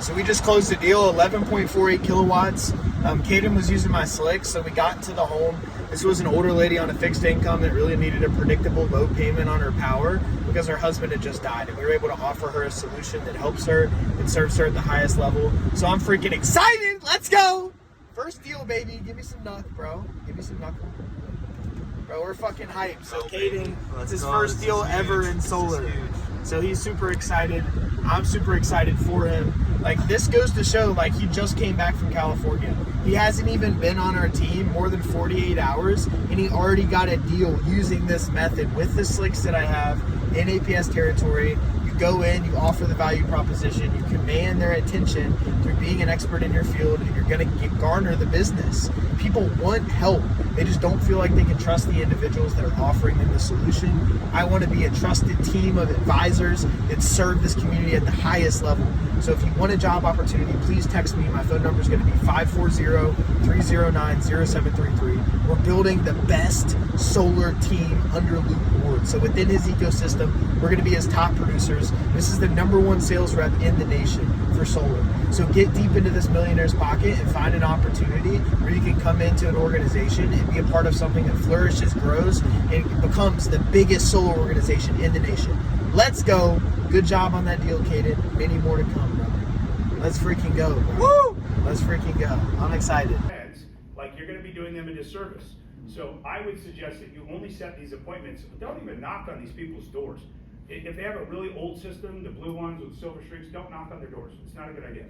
So we just closed a deal, 11.48 kilowatts. Caden was using my slicks, so we got into the home. This was an older lady on a fixed income that really needed a predictable low payment on her power because her husband had just died, and we were able to offer her a solution that helps her and serves her at the highest level. So I'm freaking excited. Let's go. First deal, baby. Give me some knuck, bro. Give me some knuckle. Bro, we're fucking hyped. So Caden, it's his first deal ever in solar. So he's super excited. I'm super excited for him. Like, this goes to show, like, he just came back from California. He hasn't even been on our team more than 48 hours, and he already got a deal using this method with the slicks that I have in APS territory. You go in, you offer the value proposition, you command their attention through being an expert in your field, and you're going to garner the business. People want help. They just don't feel like they can trust the individuals that are offering them the solution. I want to be a trusted team of advisors that serve this community at the highest level. So if you want a job opportunity, please text me. My phone number is going to be 540-309-0733. We're building the best solar team under Luke Ward. So within his ecosystem, we're going to be his top producers. This is the #1 sales rep in the nation for solar. So get deep into this millionaire's pocket and find an opportunity where you can come into an organization and be a part of something that flourishes, grows, and becomes the biggest solar organization in the nation. Let's go. Good job on that deal, Caden. Many more to come, brother. Let's freaking go, bro. Woo! Let's freaking go. I'm excited. Like, you're going to be doing them a disservice. So I would suggest that you only set these appointments. Don't even knock on these people's doors. If they have a really old system, the blue ones with silver streaks, don't knock on their doors. It's not a good idea.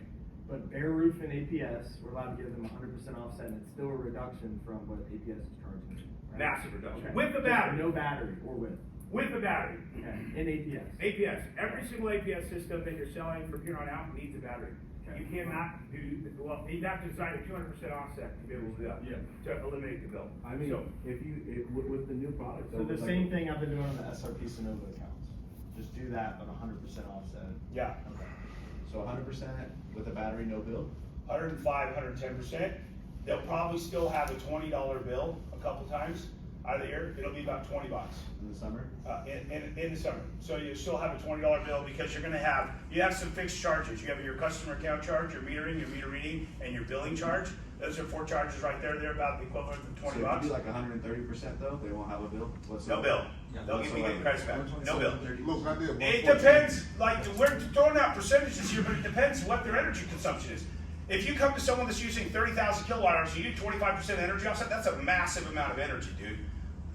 But Bare Roof and APS, we're allowed to give them 100% offset, and it's still a reduction from what APS is charging. Right? Massive reduction. Okay. With the battery. No battery, or with. With the battery. Okay. In APS. APS. Every single APS system that you're selling from here on out needs a battery. Okay. You cannot do, well, you'd have to design a 200% offset to be able to do that. Yeah. To eliminate the bill. I mean, So, with the new product. So the same thing I've been doing on the SRP Sonova accounts. Just do that, but 100% offset. yeah. Okay. So 100% with a battery, no bill? 105, 110%. They'll probably still have a $20 bill a couple times out of the year. It'll be about 20 bucks In the summer? in the summer. So you still have a $20 bill because you have some fixed charges. You have your customer account charge, your metering, your meter reading, and your billing charge. Those are 4 charges right there. They're about the equivalent of 20 so bucks. if you do like 130% though, they won't have a bill? No bill. They'll give you the credits back. No bill. Look, I did. It depends, like, we're throwing out percentages here, but it depends what their energy consumption is. If you come to someone that's using 30,000 kilowatt hours, you do 25% energy offset, that's a massive amount of energy, dude.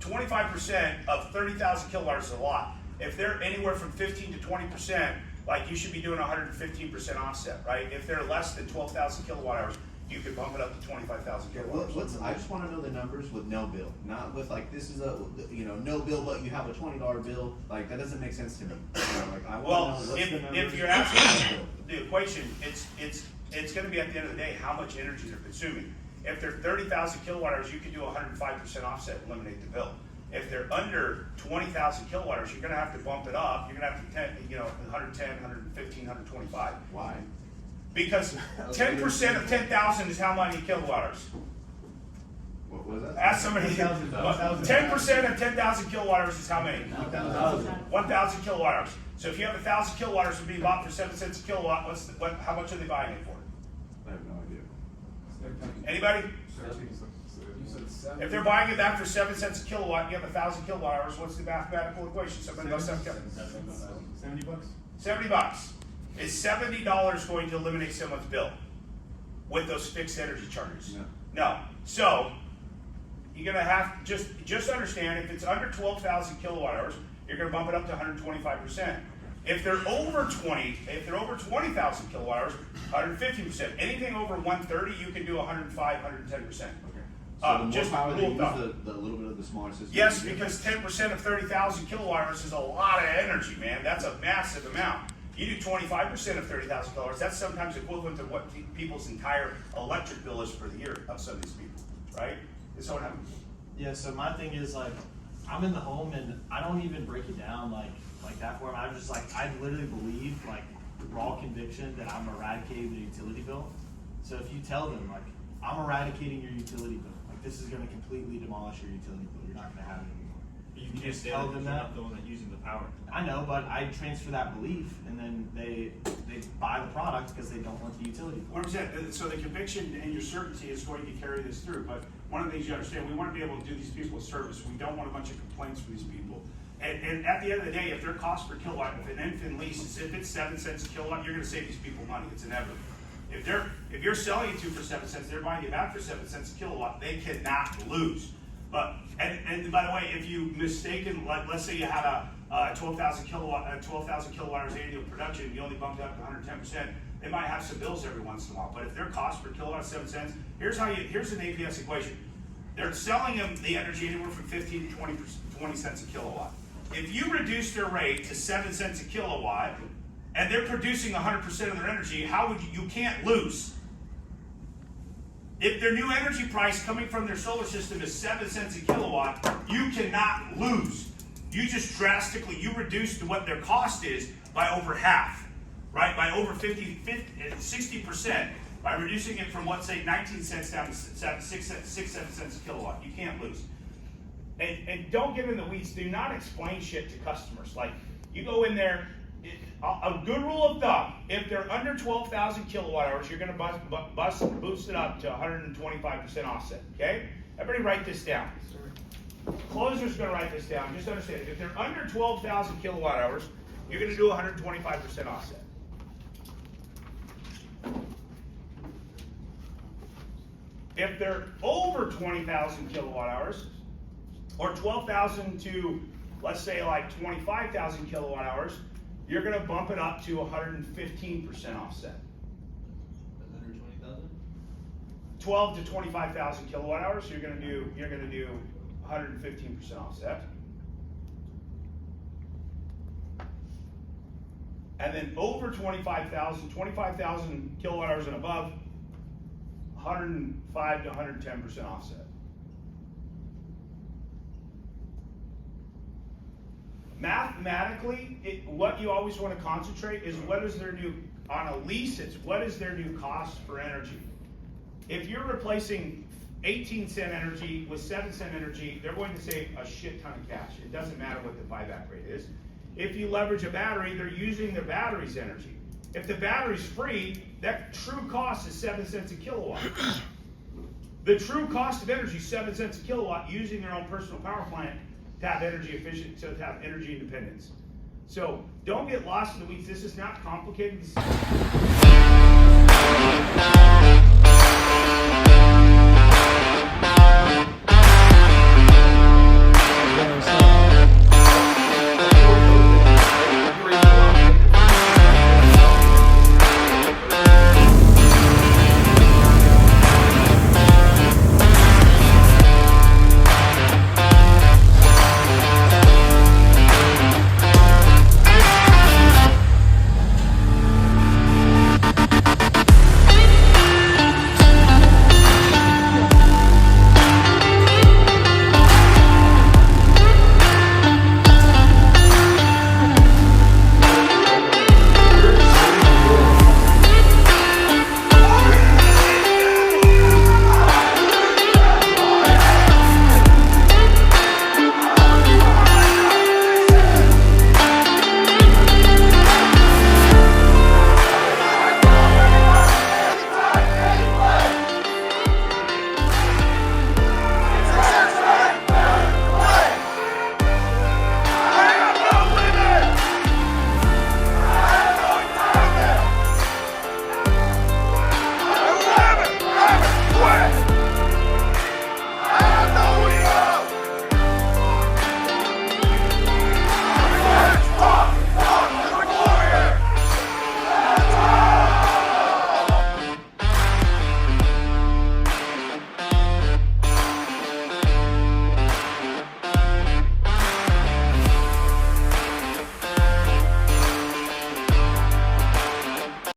25% of 30,000 kilowatt hours is a lot. If they're anywhere from 15 to 20%, like, you should be doing 115% offset, right? If they're less than 12,000 kilowatt hours, you could bump it up to 25,000 kilowatt hours. I just want to know the numbers with no bill, not with like this is a no bill, but you have a $20 bill. Like that doesn't make sense to me. Like I want Well, to know what's the numbers. if you're asking the equation, it's going to be at the end of the day how much energy they're consuming. If they're 30,000 kilowatt hours, you can do 105% offset, eliminate the bill. If they're under 20,000 kilowatt hours, you're going to have to bump it up. You're going to have to 110, 115, 125. Why? Because 10% of 10,000 is how many kilowatt hours? What was that? Ask somebody. 10% of 10,000 kilowatt hours is how many? 1,000 kilowatt hours. So if you have 1,000 kilowatt hours to be bought for 7 cents a kilowatt, how much are they buying it for? I have no idea. Anybody? If they're buying it back for 7 cents a kilowatt, you have 1,000 kilowatt hours. What's the mathematical equation? Somebody knows something? $70. $70. Is $70 going to eliminate someone's bill with those fixed energy charges? No. So you're gonna have just understand if it's under 12,000 kilowatt hours, you're gonna bump it up to 125%. If they're over 20,000 kilowatt hours, 150%. Anything over 130, you can do 105, 110%. So the more just power they rule use, of thumb. the little bit of the smaller system. Yes, because 10% of 30,000 kilowatt hours is a lot of energy, man. That's a massive amount. You do 25% of 30,000 kilowatt hours. That's sometimes equivalent to what people's entire electric bill is for the year of some of these people, right? Is that what happens? Yeah, so my thing is like, I'm in the home and I don't even break it down like that for them. I'm just like, I literally believe like raw conviction that I'm eradicating the utility bill. So if you tell them like, I'm eradicating your utility bill, like this is gonna completely demolish your utility bill. You're not gonna have it anymore. You can't say tell that them because you're that. not the one that using the power. I know, but I transfer that belief, and then they buy the product because they don't want the utility. What I'm saying, so the conviction and your certainty is going to carry this through, but one of the things you understand, we want to be able to do these people a service. We don't want a bunch of complaints from these people. And at the end of the day, if their cost per kilowatt, if an infant lease is, if it's 7 cents a kilowatt, you're gonna save these people money, it's inevitable. If you're selling it to for 7 cents, they're buying you back for 7 cents a kilowatt, they cannot lose. But, and by the way, if you mistaken, like, let's say you had a 12,000 kilowatt hours annual production, and you only bumped it up to 110%, they might have some bills every once in a while. But if their cost per kilowatt is 7 cents, here's an APS equation. They're selling them the energy anywhere from 15 to 20 cents a kilowatt. If you reduce their rate to 7 cents a kilowatt, and they're producing 100% of their energy, you can't lose. If their new energy price coming from their solar system is 7 cents a kilowatt, you cannot lose. You just drastically, you reduce what their cost is by over half, right? By over 60%, by reducing it from, let's say, 19 cents down to 7 cents a kilowatt. You can't lose. And don't get in the weeds. Do not explain shit to customers. Like, you go in there, a good rule of thumb, if they're under 12,000 kilowatt hours, you're going to boost it up to 125% offset, okay? Everybody write this down. Closer's going to write this down. Just understand, if they're under 12,000 kilowatt hours, you're going to do 125% offset. If they're over 20,000 kilowatt hours, or 12,000 to, let's say, like 25,000 kilowatt hours, you're going to bump it up to 115% offset. Under 20,000? 12 to 25,000 kilowatt hours, you're going to do 115% offset. And then over 25,000 kilowatt hours and above, 105 to 110% offset. Mathematically, what you always want to concentrate is what is their new, on a lease, it's what is their new cost for energy. If you're replacing 18-cent energy with 7-cent energy, they're going to save a shit ton of cash. It doesn't matter what the buyback rate is. If you leverage a battery, they're using the battery's energy. If the battery's free, that true cost is 7 cents a kilowatt. The true cost of energy is 7 cents a kilowatt using their own personal power plant to have energy efficient, to have energy independence. So don't get lost in the weeds. This is not complicated.